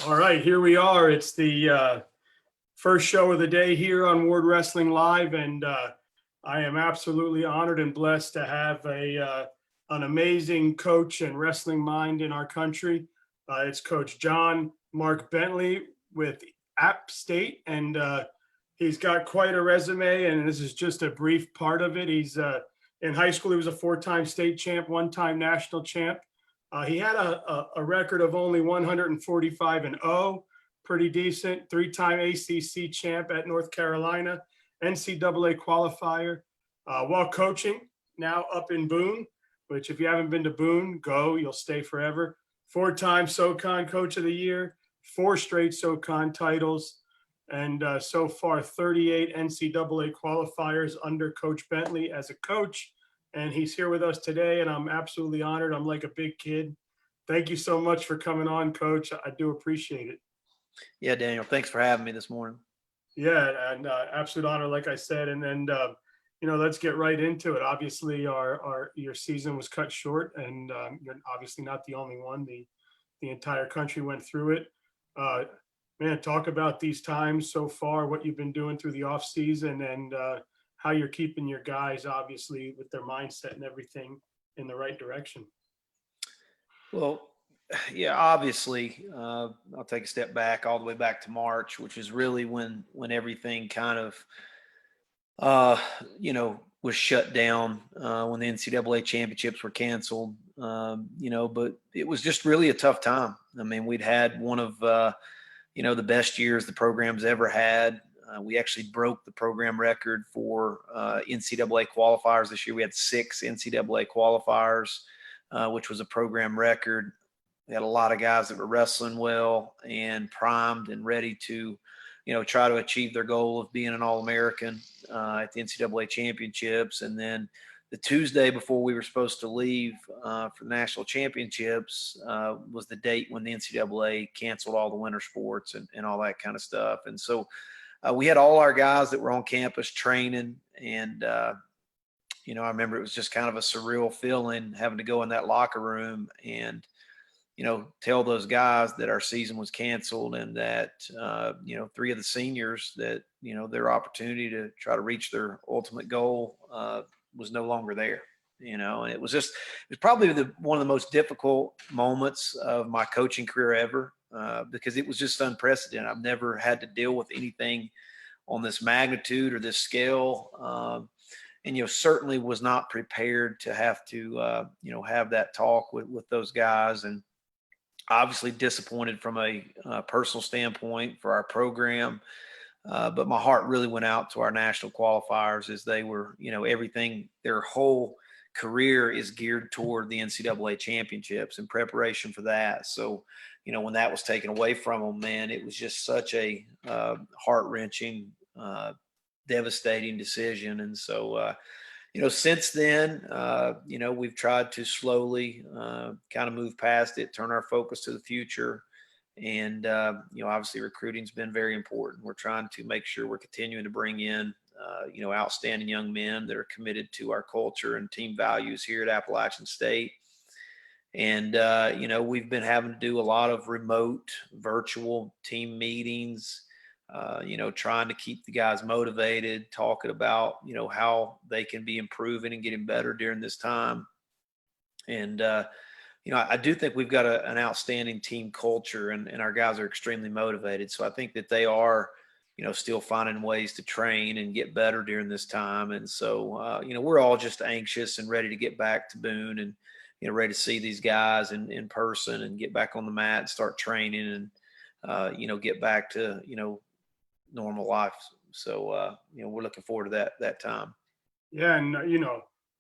All right, here we are. It's the first show of the day here on Ward Wrestling Live, and I am absolutely honored and blessed to have an amazing coach and wrestling mind in our country. It's Coach Johnmark Bentley with App State, and he's got quite a resume, and this is just a brief part of it. He's in high school, he was a 4-time state champ, 1-time national champ. He had a record of only 145-0, pretty decent. 3-time ACC champ at North Carolina, NCAA Qualifier. While coaching, now up in Boone, which if you haven't been to Boone, go, you'll stay forever. 4-time SoCon Coach of the Year, 4 straight SoCon titles, and so far 38 NCAA Qualifiers under Coach Bentley as a coach. And he's here with us today, and I'm absolutely honored. I'm like a big kid. Thank you so much for coming on, Coach. I do appreciate it. Yeah, Daniel, thanks for having me this morning. Yeah, and absolute honor, like I said. And let's get right into it. Obviously, your season was cut short, and you're obviously not the only one. The entire country went through it. Man, talk about these times so far, what you've been doing through the off season, and how you're keeping your guys, obviously, with their mindset and everything in the right direction. Well, yeah, obviously, I'll take a step back all the way back to March, which is really when everything kind of, was shut down, when the NCAA championships were canceled, but it was just really a tough time. I mean, we'd had one of, the best years the program's ever had. We actually broke the program record for NCAA qualifiers this year. We had 6 NCAA qualifiers, which was a program record. We had a lot of guys that were wrestling well and primed and ready to, try to achieve their goal of being an All-American at the NCAA championships. And then the Tuesday before we were supposed to leave for the national championships was the date when the NCAA canceled all the winter sports and all that kind of stuff. And so we had all our guys that were on campus training, and, I remember it was just kind of a surreal feeling having to go in that locker room and, tell those guys that our season was canceled and that, 3 of the seniors that, their opportunity to try to reach their ultimate goal was no longer there, and it was probably one of the most difficult moments of my coaching career ever. Because it was just unprecedented. I've never had to deal with anything on this magnitude or this scale. And, certainly was not prepared to have to, have that talk with those guys, and obviously disappointed from a personal standpoint for our program. But my heart really went out to our national qualifiers as they were, everything, their whole career is geared toward the NCAA championships in preparation for that. So, when that was taken away from them, man, it was just such a heart-wrenching, devastating decision. And so, since then, we've tried to slowly kind of move past it, turn our focus to the future. And, obviously recruiting's been very important. We're trying to make sure we're continuing to bring in, outstanding young men that are committed to our culture and team values here at Appalachian State. And, we've been having to do a lot of remote virtual team meetings, trying to keep the guys motivated, talking about, how they can be improving and getting better during this time. And, I do think we've got an outstanding team culture, and our guys are extremely motivated. So I think that they are, still finding ways to train and get better during this time. And so, we're all just anxious and ready to get back to Boone and, ready to see these guys in person and get back on the mat and start training and, get back to, normal life. So, we're looking forward to that time. Yeah. And,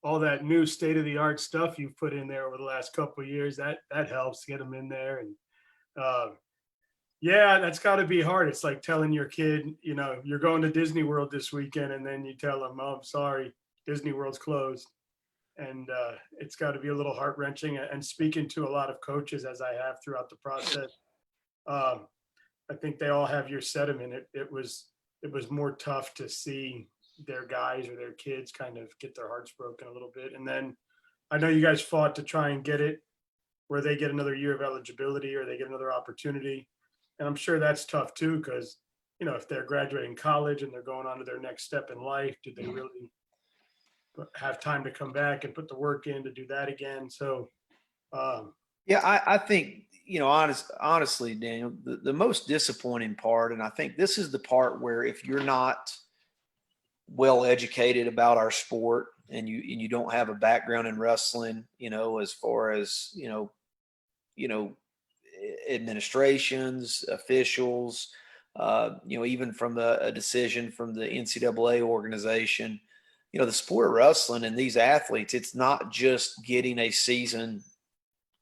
all that new state-of-the-art stuff you've put in there over the last couple of years, that helps get them in there. And yeah, that's got to be hard. It's like telling your kid, you're going to Disney World this weekend, and then you tell them, "Oh, I'm sorry, Disney World's closed." And it's got to be a little heart-wrenching. And speaking to a lot of coaches, as I have throughout the process, I think they all have your sentiment. It was more tough to see their guys or their kids kind of get their hearts broken a little bit. And then I know you guys fought to try and get it where they get another year of eligibility or they get another opportunity. And I'm sure that's tough too, because, if they're graduating college and they're going on to their next step in life, do they really have time to come back and put the work in to do that again? So, Yeah, I think, honestly, Daniel, the most disappointing part, and I think this is the part where if you're not well educated about our sport and you don't have a background in wrestling, as far as, you know, administrations, officials, even from a decision from the NCAA organization, the sport of wrestling and these athletes, it's not just getting a season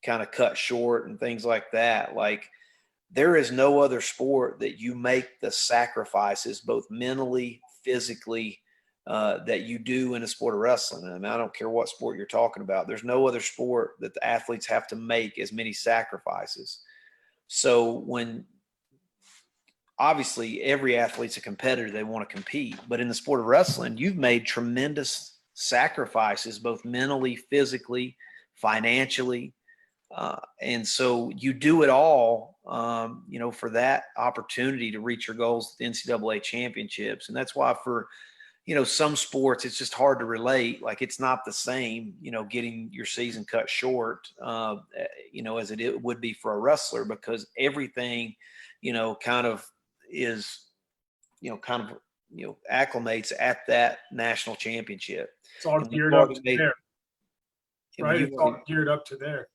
kind of cut short and things like that. Like, there is no other sport that you make the sacrifices, both mentally, physically, that you do in a sport of wrestling. I mean, I don't care what sport you're talking about. There's no other sport that the athletes have to make as many sacrifices. So when obviously every athlete's a competitor, they want to compete, but in the sport of wrestling, you've made tremendous sacrifices, both mentally, physically, financially. And so you do it all, for that opportunity to reach your goals at the NCAA championships. And that's why for, some sports, it's just hard to relate. Like, it's not the same, getting your season cut short, as it would be for a wrestler, because everything, kind of is, acclimates at that national championship. it's all And we've geared up already to made, there, and right? you've It's already, all geared up to there.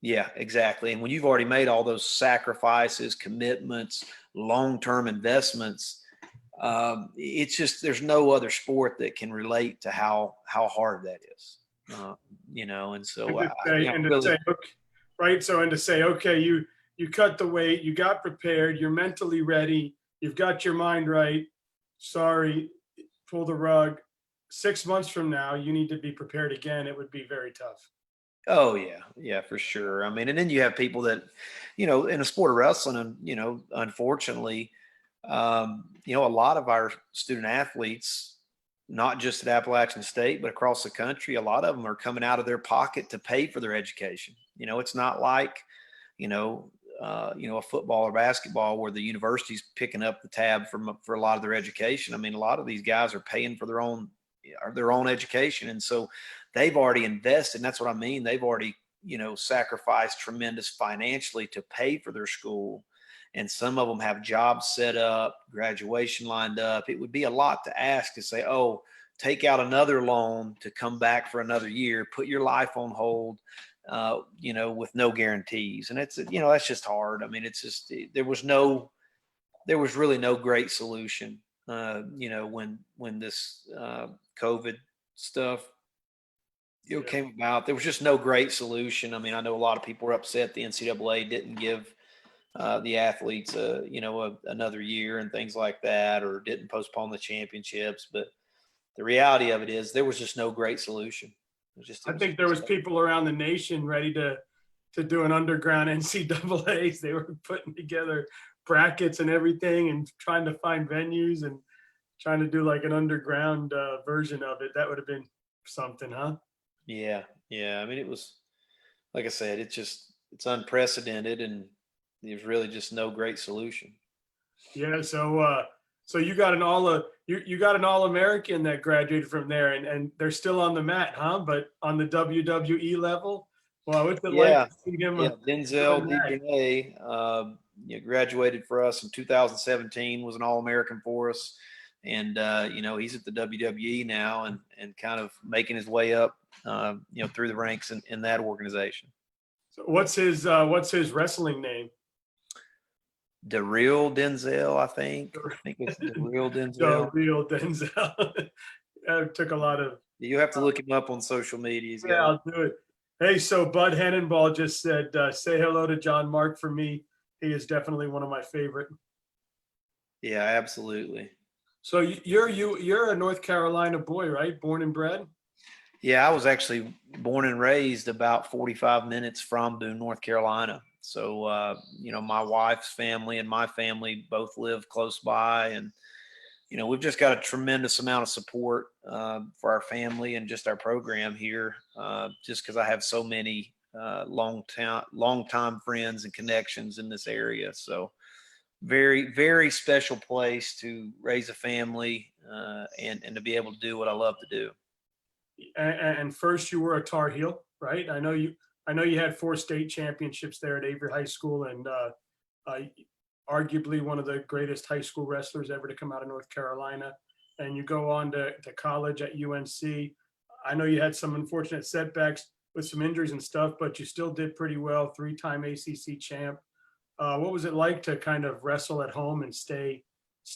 yeah, exactly. And when you've already made all those sacrifices, commitments, long-term investments, it's just, there's no other sport that can relate to how hard that is. And so And to really, say, okay, right? So, and to say, okay, you cut the weight, you got prepared, you're mentally ready, you've got your mind right. Sorry, pull the rug. 6 months from now, you need to be prepared again. It would be very tough. oh yeah, yeah, for sure. I mean, and then you have people that, in a sport of wrestling, and unfortunately, a lot of our student athletes, not just at Appalachian State, but across the country, a lot of them are coming out of their pocket to pay for their education. It's not like, a football or basketball where the university's picking up the tab for a lot of their education. I mean, a lot of these guys are paying for their own education, and so they've already invested. And that's what I mean. They've already, sacrificed tremendous financially to pay for their school. And some of them have jobs set up, graduation lined up. It would be a lot to ask to say, oh, take out another loan to come back for another year, put your life on hold, with no guarantees. And it's, that's just hard. I mean, it's just, there was really no great solution, when this COVID stuff, came about. There was just no great solution. I mean, I know a lot of people were upset the NCAA didn't give the athletes, another year and things like that, or didn't postpone the championships. But the reality of it is there was just no great solution. I think there was people around the nation ready to do an underground NCAAs. They were putting together brackets and everything and trying to find venues and trying to do like an underground version of it. That would have been something, huh? Yeah. Yeah. I mean, it was, like I said, it's unprecedented, and there's really just no great solution. Yeah. So you got you got an All-American that graduated from there, and they're still on the mat, huh? But on the WWE level, wow, what's it like Yeah. to see him? Yeah. Denzel DeJournay, graduated for us in 2017, was an All-American for us. And, he's at the WWE now and kind of making his way up, through the ranks in that organization. So what's his wrestling name? The real Denzel, I think. I think it's the real The Denzel. real Denzel. That took a lot of. You have to look him up on social media. He's Yeah, got, I'll do it. Hey, so Bud Hennenball just said, say hello to Johnmark for me. He is definitely one of my favorite. yeah, absolutely. So you're a North Carolina boy, right? Born and bred? Yeah, I was actually born and raised about 45 minutes from Boone, North Carolina. So, my wife's family and my family both live close by. And, we've just got a tremendous amount of support for our family and just our program here, just because I have so many long time friends and connections in this area. So, very, very special place to raise a family and to be able to do what I love to do. And first you were a Tar Heel, right? I know you had 4 state championships there at Avery High School, and uh, arguably one of the greatest high school wrestlers ever to come out of North Carolina. And you go on to college at UNC. I know you had some unfortunate setbacks with some injuries and stuff, but you still did pretty well. 3-time ACC champ. What was it like to kind of wrestle at home and stay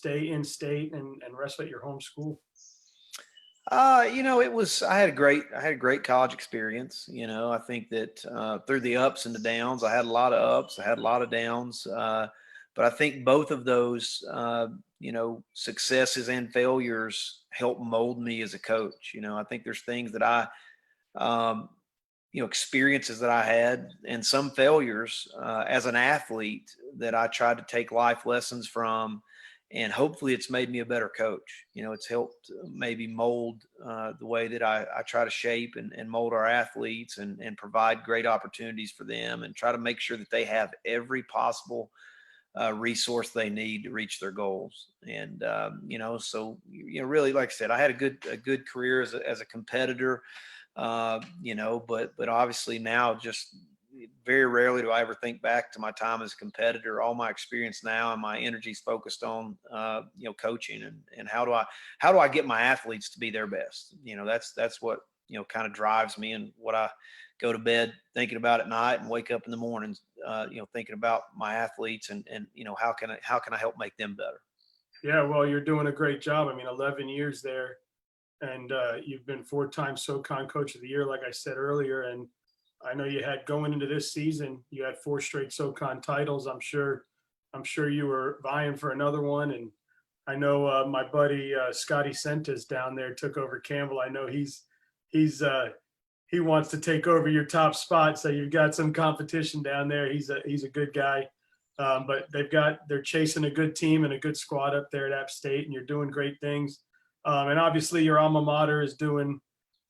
in state and wrestle at your home school? I had a great college experience. I think that through the ups and the downs, I had a lot of ups, I had a lot of downs. But I think both of those, successes and failures help mold me as a coach. I think there's things that um, experiences that I had and some failures as an athlete that I tried to take life lessons from. And hopefully it's made me a better coach. It's helped maybe mold the way that I try to shape and mold our athletes and provide great opportunities for them and try to make sure that they have every possible resource they need to reach their goals. And, really, like I said, I had a good career as a competitor, but obviously now just very rarely do I ever think back to my time as a competitor. All my experience now and my energy is focused on, coaching and how do I get my athletes to be their best? That's what, kind of drives me and what I go to bed thinking about at night and wake up in the mornings, thinking about my athletes and how can I help make them better? Yeah, well, you're doing a great job. I mean, 11 years there, and you've been 4-time SoCon Coach of the Year, like I said earlier. And I know you had going into this season, you had 4 straight SoCon titles. I'm sure you were vying for another one. And I know my buddy Scotty Sentas down there took over Campbell. I know he's he wants to take over your top spot. So you've got some competition down there. He's a good guy. But they're chasing a good team and a good squad up there at App State, and you're doing great things. And obviously your alma mater is doing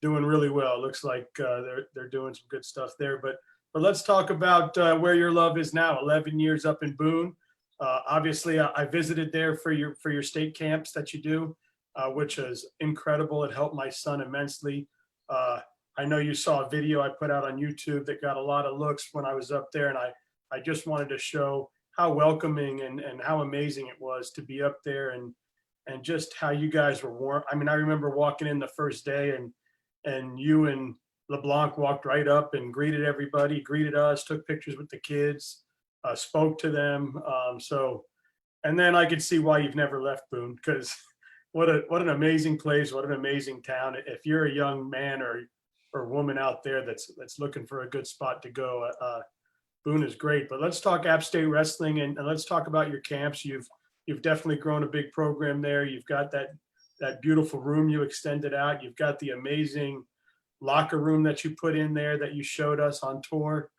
really well. It looks like they're doing some good stuff there. But let's talk about where your love is now. 11 years up in Boone. Obviously, I visited there for your state camps that you do, which is incredible. It helped my son immensely. I know you saw a video I put out on YouTube that got a lot of looks when I was up there, and I just wanted to show how welcoming and how amazing it was to be up there and just how you guys were warm. I mean, I remember walking in the first day and you and LeBlanc walked right up and greeted everybody, greeted us, took pictures with the kids, spoke to them. And then I could see why you've never left Boone, because what an amazing place, what an amazing town. If you're a young man or woman out there that's looking for a good spot to go, Boone is great. But let's talk App State wrestling and let's talk about your camps. You've definitely grown a big program there. You've got that beautiful room you extended out. You've got the amazing locker room that you put in there that you showed us on tour.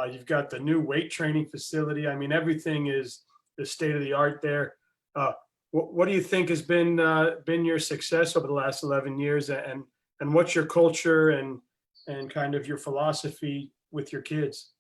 You've got the new weight training facility. I mean, everything is the state of the art there. What do you think has been your success over the last 11 years, and what's your culture and kind of your philosophy with your kids?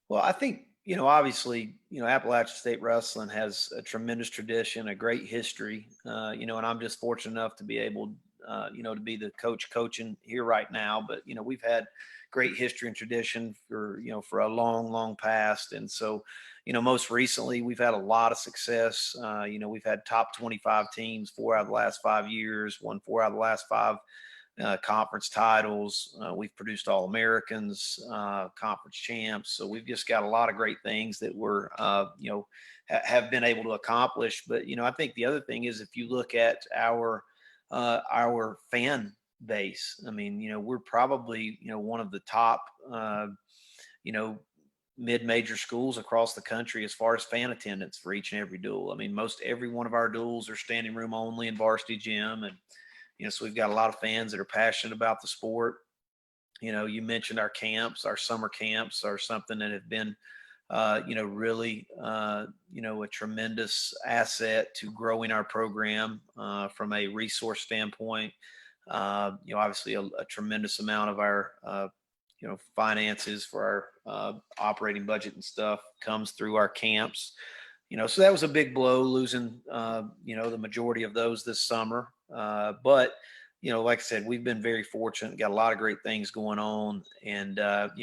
Well, I think, obviously, Appalachian State Wrestling has a tremendous tradition, a great history, and I'm just fortunate enough to be able, to be the coach coaching here right now. But, we've had great history and tradition for a long, long past. And so, most recently we've had a lot of success. We've had top 25 teams 4 out of the last 5 years, won 4 out of the last 5 conference titles. We've produced All-Americans, conference champs. So we've just got a lot of great things that we're, have been able to accomplish. But, I think the other thing is if you look at our fan base, I mean, we're probably, one of the top, mid-major schools across the country as far as fan attendance for each and every duel. I mean, most every one of our duels are standing room only in varsity gym. And, so we've got a lot of fans that are passionate about the sport. You mentioned our camps, our summer camps are something that have been, really, a tremendous asset to growing our program from a resource standpoint. Obviously a tremendous amount of our, finances for our operating budget and stuff comes through our camps. So that was a big blow, losing, the majority of those this summer. But, like I said, we've been very fortunate, got a lot of great things going on. And,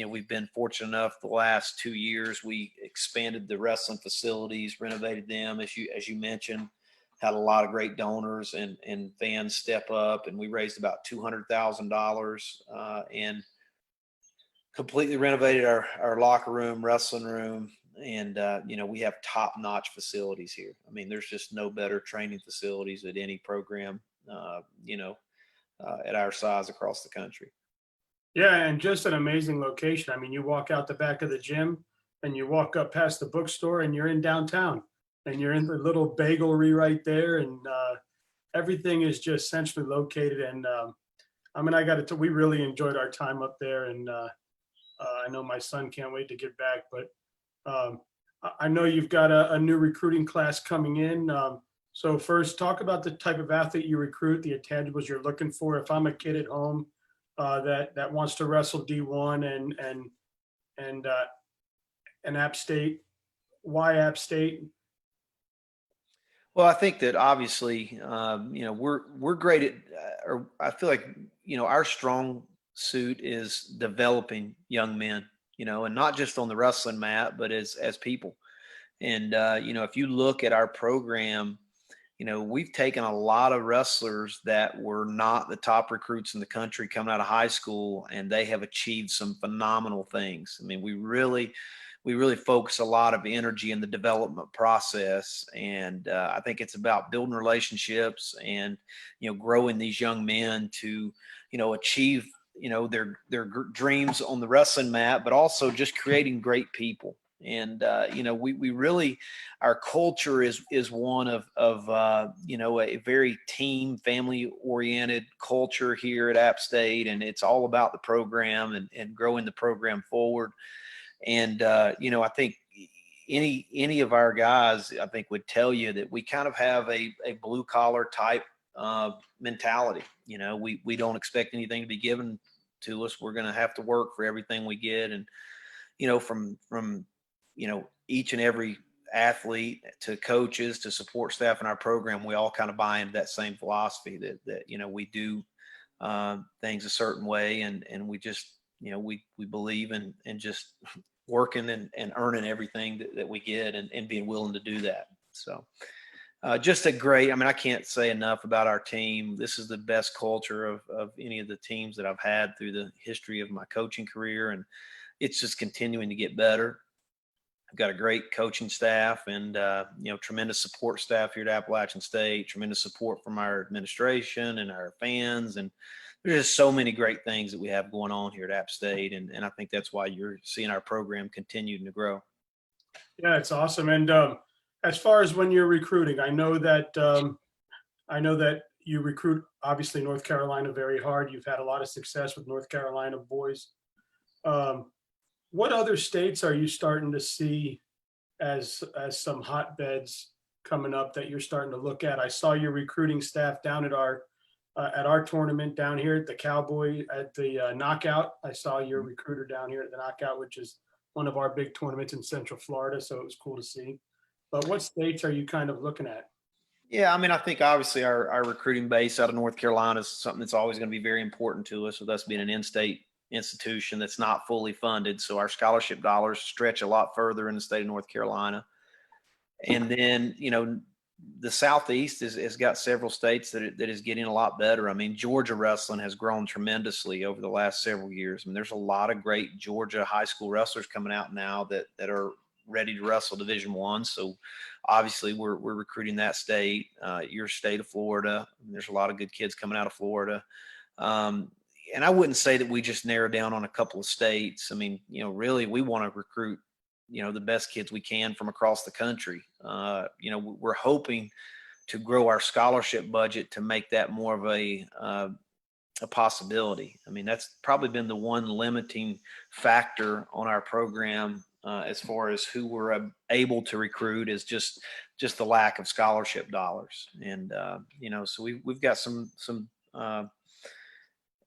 we've been fortunate enough the last 2 years, we expanded the wrestling facilities, renovated them, as you mentioned, had a lot of great donors and fans step up. And we raised about $200,000 and completely renovated our locker room, wrestling room. And, we have top-notch facilities here. I mean, there's just no better training facilities at any program, at our size across the country. Yeah, and just an amazing location. I mean, you walk out the back of the gym and you walk up past the bookstore and you're in downtown and you're in the little bagelry right there. And everything is just centrally located. And I mean, we really enjoyed our time up there. And I know my son can't wait to get back, but I know you've got a new recruiting class coming in. So first, talk about the type of athlete you recruit, the intangibles you're looking for. If I'm a kid at home that wants to wrestle D1 and App State, why App State? Well, I think that obviously, we're great at, or I feel like, our strong suit is developing young men, and not just on the wrestling mat, but as people. And, if you look at our program, we've taken a lot of wrestlers that were not the top recruits in the country coming out of high school, and they have achieved some phenomenal things. I mean, we really focus a lot of energy in the development process. And I think it's about building relationships and, growing these young men to, achieve, their dreams on the wrestling mat, but also just creating great people. And, we really, our culture is one of a very team, family oriented culture here at App State. And it's all about the program and growing the program forward. And, I think any of our guys, I think, would tell you that we kind of have a blue collar type mentality. We don't expect anything to be given to us. We're going to have to work for everything we get. And, from each and every athlete to coaches to support staff in our program, we all kind of buy into that same philosophy that we do things a certain way. And we just, we believe in just working and earning everything that we get and being willing to do that. So just a great, I mean, I can't say enough about our team. This is the best culture of any of the teams that I've had through the history of my coaching career. And it's just continuing to get better. I've got a great coaching staff and, tremendous support staff here at Appalachian State, tremendous support from our administration and our fans. And there's just so many great things that we have going on here at App State. And I think that's why you're seeing our program continuing to grow. Yeah, it's awesome. And as far as when you're recruiting, I know that you recruit, obviously, North Carolina very hard. You've had a lot of success with North Carolina boys. What other states are you starting to see as some hotbeds coming up that you're starting to look at? I saw your recruiting staff down at our tournament down here at the Cowboy at the Knockout. I saw your recruiter down here at the Knockout, which is one of our big tournaments in Central Florida. So it was cool to see. But what states are you kind of looking at? Yeah, I mean, I think obviously our recruiting base out of North Carolina is something that's always going to be very important to us, with us being an in-state institution that's not fully funded. So our scholarship dollars stretch a lot further in the state of North Carolina. And then, the Southeast has got several states that is getting a lot better. I mean, Georgia wrestling has grown tremendously over the last several years. I mean, there's a lot of great Georgia high school wrestlers coming out now that are ready to wrestle Division I. So obviously we're recruiting that state, your state of Florida. There's a lot of good kids coming out of Florida. And I wouldn't say that we just narrowed down on a couple of states. I mean, really we want to recruit, the best kids we can from across the country. We're hoping to grow our scholarship budget to make that more of a possibility. I mean, that's probably been the one limiting factor on our program as far as who we're able to recruit, is just the lack of scholarship dollars. And, so we've got some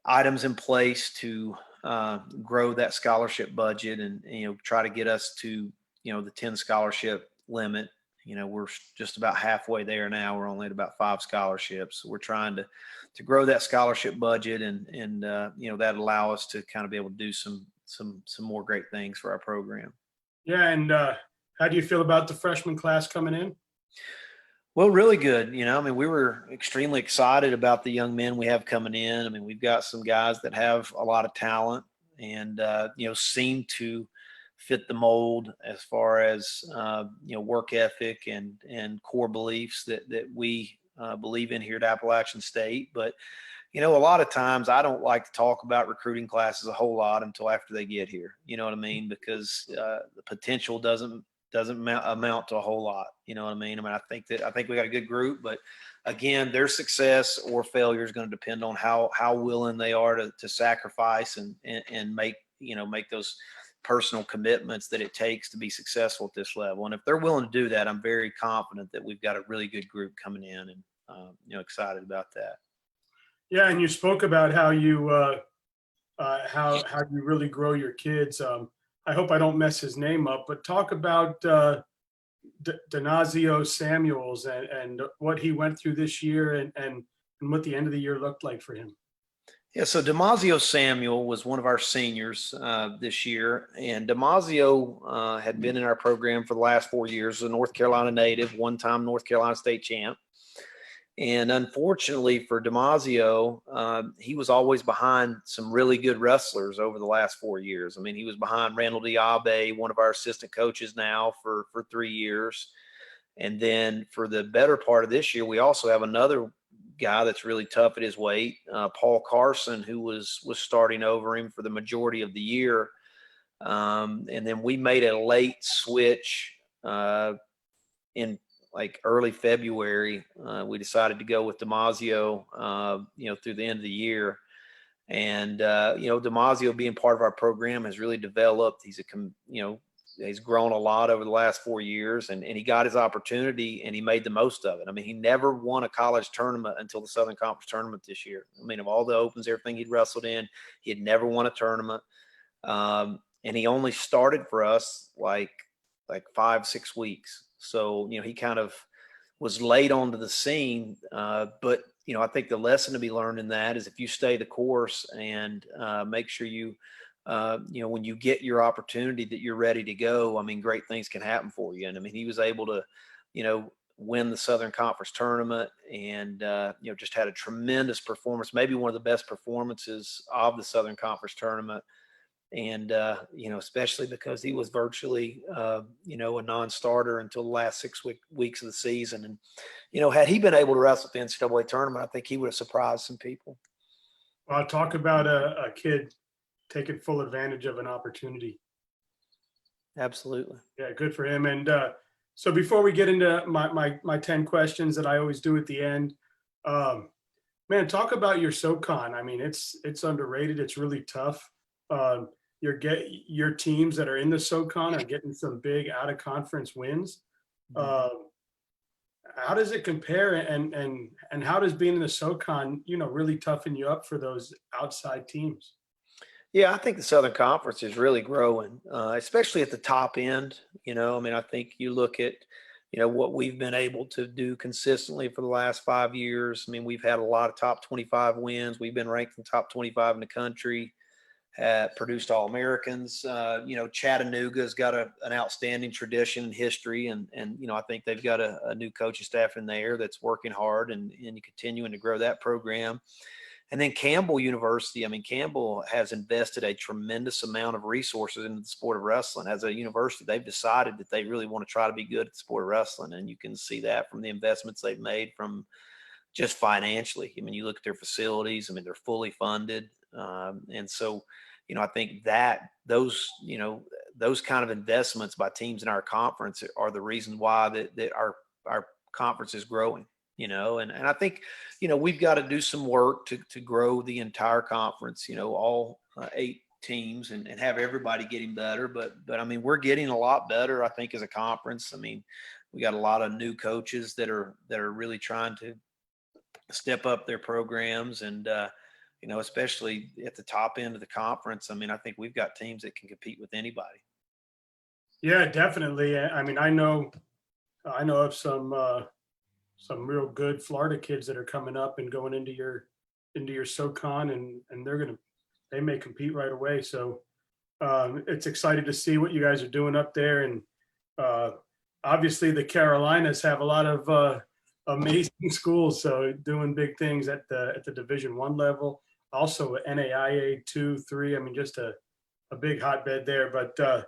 items in place to grow that scholarship budget and, try to get us to, the 10 scholarship limit. we're just about halfway there now. We're only at about 5 scholarships. So we're trying to grow that scholarship budget and that allow us to kind of be able to do some more great things for our program. Yeah. And how do you feel about the freshman class coming in? Well, really good. We were extremely excited about the young men we have coming in. We've got some guys that have a lot of talent and, seem to fit the mold as far as, work ethic and core beliefs that we believe in here at Appalachian State. But, a lot of times I don't like to talk about recruiting classes a whole lot until after they get here. You know what I mean? Because the potential doesn't amount to a whole lot. You know what I mean? I think we got a good group, but again, their success or failure is going to depend on how willing they are to sacrifice and make those personal commitments that it takes to be successful at this level. And if they're willing to do that, I'm very confident that we've got a really good group coming in and, excited about that. Yeah. And you spoke about how you really grow your kids. I hope I don't mess his name up, but talk about Donazio Samuels and what he went through this year and what the end of the year looked like for him. Yeah, so Damazio Samuel was one of our seniors this year, and Damazio had been in our program for the last 4 years, a North Carolina native, one-time North Carolina state champ. And unfortunately for Damazio, he was always behind some really good wrestlers over the last 4 years. He was behind Randall Diabe, one of our assistant coaches now for 3 years. And then for the better part of this year, we also have another guy that's really tough at his weight, Paul Carson, who was starting over him for the majority of the year. And then we made a late switch in like early February. We decided to go with Damazio, through the end of the year. And, Damazio being part of our program has really developed. He's grown a lot over the last 4 years and he got his opportunity and he made the most of it. He never won a college tournament until the Southern Conference tournament this year. Of all the opens, everything he'd wrestled in, he had never won a tournament. And he only started for us like 5-6 weeks. So, he kind of was late onto the scene. But, I think the lesson to be learned in that is if you stay the course and make sure you, when you get your opportunity that you're ready to go, great things can happen for you. And he was able to, win the Southern Conference tournament and, just had a tremendous performance, maybe one of the best performances of the Southern Conference tournament. And, especially because he was virtually, a non-starter until the last 6 weeks of the season. And, had he been able to wrestle at the NCAA tournament, I think he would have surprised some people. Well, talk about a kid taking full advantage of an opportunity. Absolutely. Yeah, good for him. And so before we get into my 10 questions that I always do at the end, man, talk about your SoCon. It's underrated. It's really tough. Your teams that are in the SoCon are getting some big out of conference wins. How does it compare and how does being in the SoCon, really toughen you up for those outside teams? Yeah, I think the Southern Conference is really growing, especially at the top end. I think you look at, what we've been able to do consistently for the last 5 years. We've had a lot of top 25 wins. We've been ranked in top 25 in the country, produced All-Americans. Chattanooga's got an outstanding tradition and history. And I think they've got a new coaching staff in there that's working hard and continuing to grow that program. And then Campbell University, Campbell has invested a tremendous amount of resources into the sport of wrestling. As a university, they've decided that they really want to try to be good at the sport of wrestling. And you can see that from the investments they've made from just financially. You look at their facilities, they're fully funded. And so, I think that those kind of investments by teams in our conference are the reason why that our conference is growing. And I think, we've got to do some work to grow the entire conference, all 8 teams and have everybody getting better. But we're getting a lot better, I think, as a conference. We got a lot of new coaches that are really trying to step up their programs and, especially at the top end of the conference. I think we've got teams that can compete with anybody. Yeah, definitely. I know I know of some real good Florida kids that are coming up and going into your SoCon, and they may compete right away. So it's exciting to see what you guys are doing up there. And obviously the Carolinas have a lot of amazing schools, so doing big things at the Division I level, also NAIA 2, 3. I mean, just a big hotbed there. But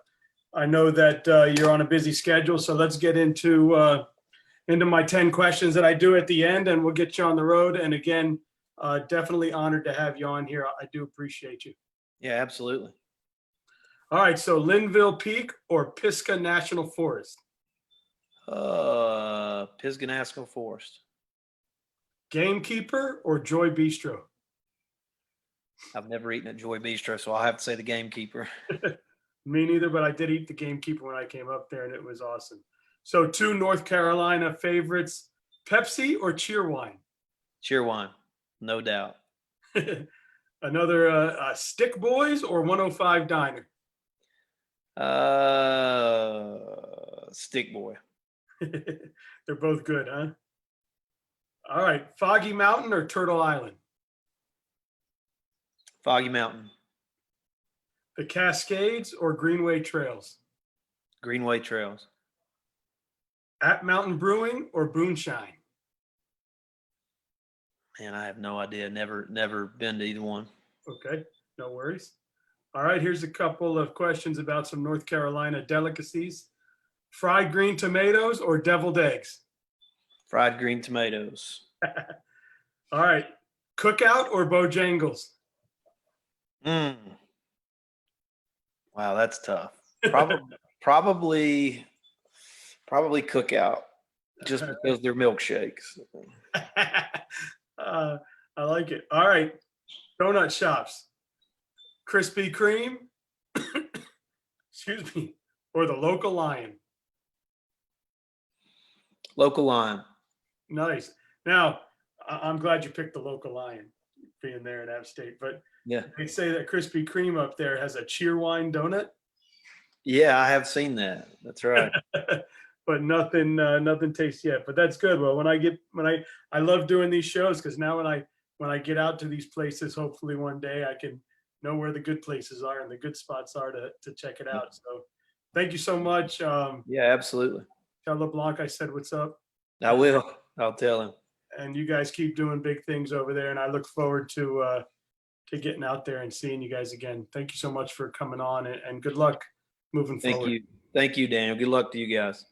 I know that you're on a busy schedule, so let's get into my 10 questions that I do at the end, and we'll get you on the road. And again, definitely honored to have you on here. I do appreciate you. Yeah, absolutely. All right, so Linville Peak or Pisgah National Forest? Pisgah National Forest. Gamekeeper or Joy Bistro? I've never eaten at Joy Bistro, so I'll have to say the Gamekeeper. Me neither, but I did eat the Gamekeeper when I came up there, and it was awesome. So 2 North Carolina favorites, Pepsi or Cheerwine? Cheerwine, no doubt. Another Stick Boys or 105 Diner? Stick Boy. They're both good, huh? All right, Foggy Mountain or Turtle Island? Foggy Mountain. The Cascades or Greenway Trails? Greenway Trails. At Mountain Brewing or Boonshine? Man, I have no idea. Never been to either one. Okay, no worries. All right, here's a couple of questions about some North Carolina delicacies. Fried green tomatoes or deviled eggs? Fried green tomatoes. All right, Cookout or Bojangles? Wow, that's tough. Probably Cookout, just because they're milkshakes. I like it. All right, donut shops. Krispy Kreme, excuse me, or the Local Lion? Local Lion. Nice. Now, I'm glad you picked the Local Lion, being there at App State. But Yeah. they say that Krispy Kreme up there has a Cheerwine donut. Yeah, I have seen that. That's right. But nothing tastes yet. But that's good. Well, I love doing these shows, because now when I get out to these places, hopefully one day I can know where the good places are and the good spots are to check it out. So thank you so much. Yeah, absolutely. Tell LeBlanc I said what's up. I will. I'll tell him. And you guys keep doing big things over there. And I look forward to getting out there and seeing you guys again. Thank you so much for coming on, and good luck moving forward. Thank you, Daniel. Good luck to you guys.